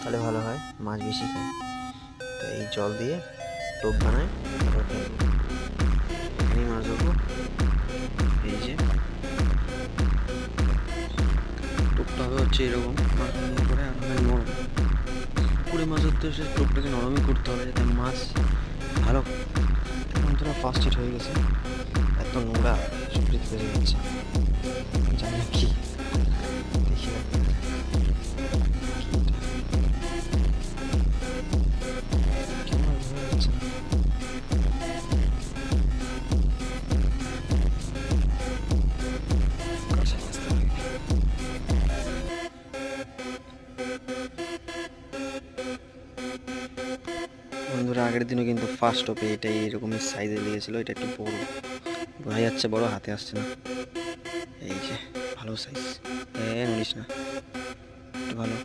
তাহলে ভালো হয়, মাছ বেশি খায়। তো এই জল দিয়ে টোপ বানায়, এখানেই মাছ ধরবো। এই যে টোপটা হবে হচ্ছে এরকম, মাছ বানানোর পরে আর হয় নরম। পুকুরে মাছ ধরতে এসে টোপটাকে নরমই করতে হবে যাতে মাছ ভালো। বন্ধুরা ফার্স্ট হিট হয়ে গেছে, এত নোংরা সুপ্রিত বেরিয়ে যাচ্ছে, জানি না কি, দেখি না। কেমন হয়ে যাচ্ছে না। কাছে আসতে হবে। বন্ধুরা আগের দিনও কিন্তু ফার্স্ট টোপে এটাই এরকমই সাইজে লেগেছিলো, এটা একটু বড়, বোঝা যাচ্ছে বড়, হাতে আসছে না। এই যে ভালো সাইজ, নড়িস না, একটু ভালো।